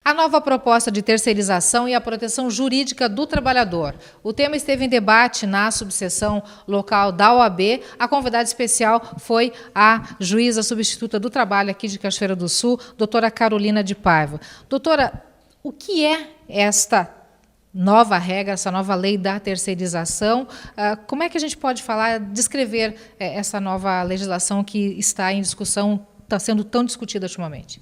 A nova proposta de terceirização e a proteção jurídica do trabalhador. O tema esteve em debate na subseção local da OAB. A convidada especial foi a juíza substituta do trabalho aqui de Cachoeira do Sul, doutora Carolina de Paiva. Doutora, o que é esta nova regra, essa nova lei da terceirização? Como é que a gente pode falar, descrever essa nova legislação que está em discussão, está sendo tão discutida ultimamente?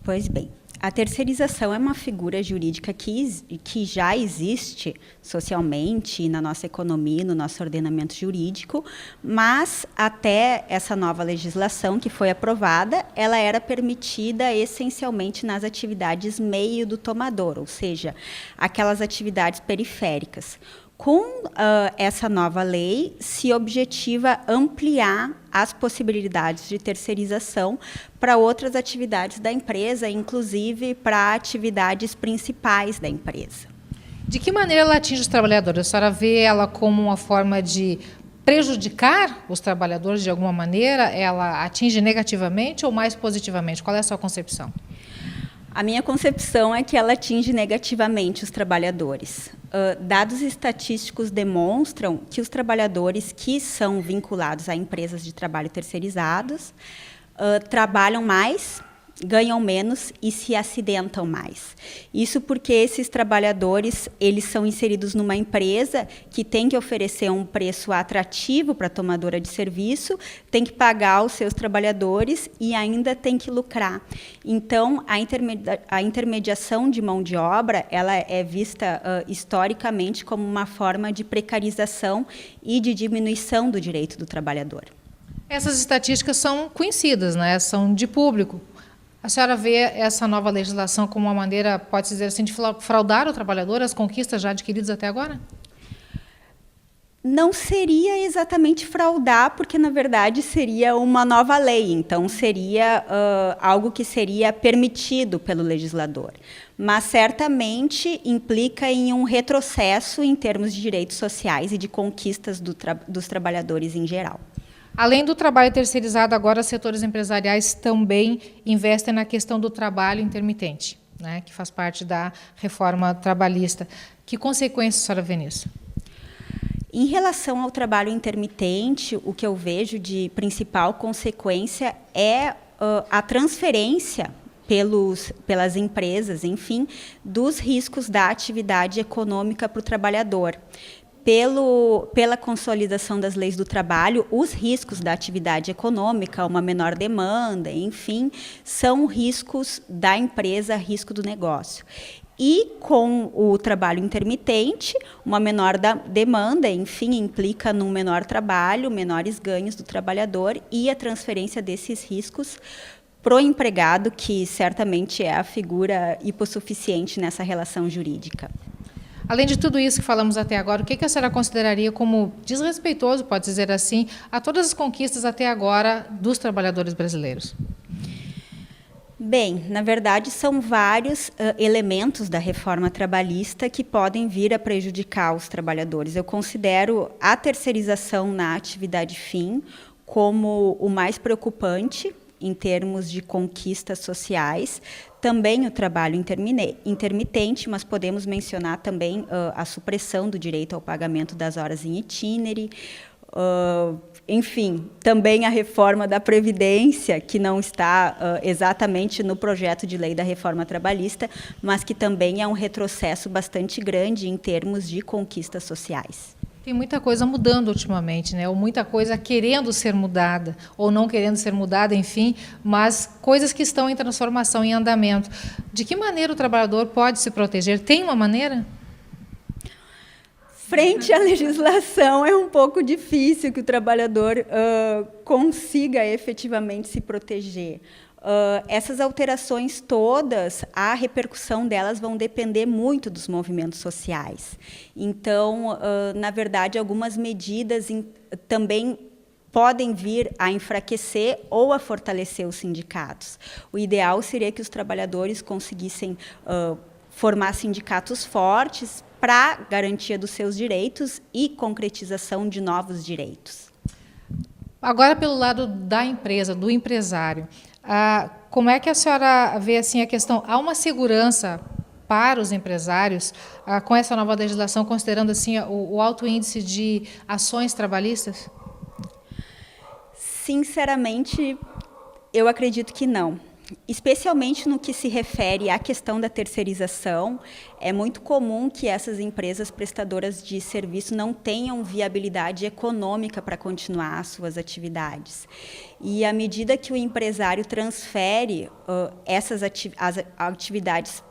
Pois bem, a terceirização é uma figura jurídica que já existe socialmente na nossa economia, no nosso ordenamento jurídico, mas até essa nova legislação que foi aprovada, ela era permitida essencialmente nas atividades meio do tomador, ou seja, aquelas atividades periféricas. Com essa nova lei, se objetiva ampliar as possibilidades de terceirização para outras atividades da empresa, inclusive para atividades principais da empresa. De que maneira ela atinge os trabalhadores? A senhora vê ela como uma forma de prejudicar os trabalhadores de alguma maneira? Ela atinge negativamente ou mais positivamente? Qual é a sua concepção? A minha concepção é que ela atinge negativamente os trabalhadores. Dados estatísticos demonstram que os trabalhadores que são vinculados a empresas de trabalho terceirizados trabalham mais, ganham menos e se acidentam mais. Isso porque esses trabalhadores, eles são inseridos numa empresa que tem que oferecer um preço atrativo para a tomadora de serviço, tem que pagar os seus trabalhadores e ainda tem que lucrar. Então, a intermediação de mão de obra, ela é vista historicamente como uma forma de precarização e de diminuição do direito do trabalhador. Essas estatísticas são conhecidas, né? São de público. A senhora vê essa nova legislação como uma maneira, pode-se dizer assim, de fraudar o trabalhador, as conquistas já adquiridas até agora? Não seria exatamente fraudar, porque, na verdade, seria uma nova lei. Então, seria algo que seria permitido pelo legislador. Mas, certamente, implica em um retrocesso em termos de direitos sociais e de conquistas dos trabalhadores em geral. Além do trabalho terceirizado, agora setores empresariais também investem na questão do trabalho intermitente, né, que faz parte da reforma trabalhista. Que consequências a senhora vê nisso? Em relação ao trabalho intermitente, o que eu vejo de principal consequência é a transferência pelas empresas, enfim, dos riscos da atividade econômica para o trabalhador. Pela consolidação das leis do trabalho, os riscos da atividade econômica, uma menor demanda, enfim, são riscos da empresa, risco do negócio. E com o trabalho intermitente, uma menor demanda, enfim, implica num menor trabalho, menores ganhos do trabalhador e a transferência desses riscos para o empregado, que certamente é a figura hipossuficiente nessa relação jurídica. Além de tudo isso que falamos até agora, o que a senhora consideraria como desrespeitoso, pode dizer assim, a todas as conquistas até agora dos trabalhadores brasileiros? Bem, na verdade, são vários elementos da reforma trabalhista que podem vir a prejudicar os trabalhadores. Eu considero a terceirização na atividade fim como o mais preocupante em termos de conquistas sociais, também o trabalho intermitente, mas podemos mencionar também a supressão do direito ao pagamento das horas em itinerário, enfim, também a reforma da Previdência, que não está exatamente no projeto de lei da reforma trabalhista, mas que também é um retrocesso bastante grande em termos de conquistas sociais. Tem muita coisa mudando ultimamente, né? Ou muita coisa querendo ser mudada, ou não querendo ser mudada, enfim, mas coisas que estão em transformação, em andamento. De que maneira o trabalhador pode se proteger? Tem uma maneira? Frente à legislação, é um pouco difícil que o trabalhador consiga efetivamente se proteger. Essas alterações todas, a repercussão delas vão depender muito dos movimentos sociais. Então, na verdade, algumas medidas também podem vir a enfraquecer ou a fortalecer os sindicatos. O ideal seria que os trabalhadores conseguissem formar sindicatos fortes para garantia dos seus direitos e concretização de novos direitos. Agora, pelo lado da empresa, do empresário, Como é que a senhora vê assim, a questão? Há uma segurança para os empresários com essa nova legislação, considerando assim, o alto índice de ações trabalhistas? Sinceramente, eu acredito que não. Especialmente no que se refere à questão da terceirização, é muito comum que essas empresas prestadoras de serviço não tenham viabilidade econômica para continuar as suas atividades. E à medida que o empresário transfere as atividades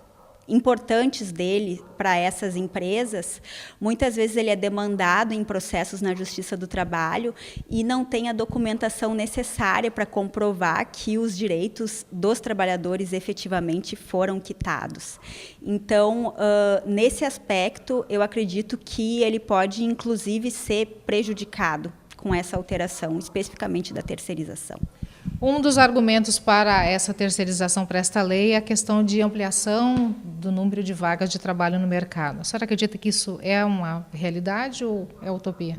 importantes dele para essas empresas, muitas vezes ele é demandado em processos na Justiça do Trabalho e não tem a documentação necessária para comprovar que os direitos dos trabalhadores efetivamente foram quitados. Então, nesse aspecto, eu acredito que ele pode, inclusive, ser prejudicado com essa alteração, especificamente da terceirização. Um dos argumentos para essa terceirização, para esta lei, é a questão de ampliação do número de vagas de trabalho no mercado. A senhora acredita que isso é uma realidade ou é utopia?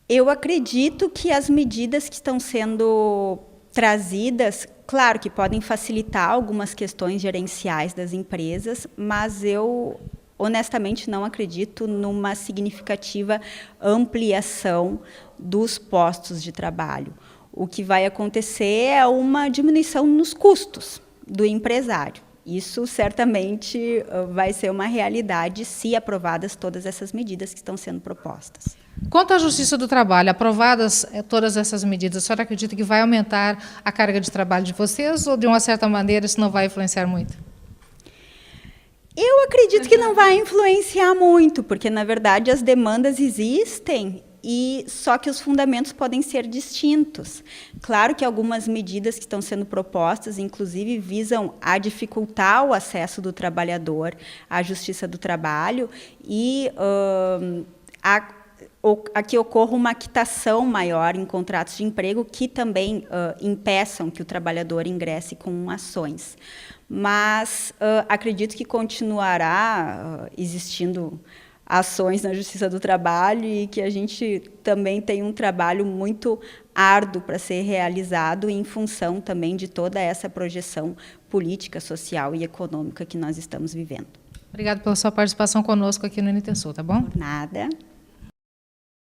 Eu acredito que as medidas que estão sendo trazidas, claro que podem facilitar algumas questões gerenciais das empresas, mas eu honestamente não acredito numa significativa ampliação dos postos de trabalho. O que vai acontecer é uma diminuição nos custos do empresário. Isso certamente vai ser uma realidade se aprovadas todas essas medidas que estão sendo propostas. Quanto à Justiça do Trabalho, aprovadas todas essas medidas, a senhora acredita que vai aumentar a carga de trabalho de vocês ou, de uma certa maneira, isso não vai influenciar muito? Eu acredito que não vai influenciar muito, porque, na verdade, as demandas existem, só que os fundamentos podem ser distintos. Claro que algumas medidas que estão sendo propostas, inclusive, visam a dificultar o acesso do trabalhador à Justiça do Trabalho e a que ocorra uma quitação maior em contratos de emprego que também impeçam que o trabalhador ingresse com ações. Mas acredito que continuará existindo ações na Justiça do Trabalho e que a gente também tem um trabalho muito árduo para ser realizado em função também de toda essa projeção política, social e econômica que nós estamos vivendo. Obrigada pela sua participação conosco aqui no NTSul, tá bom? Nada.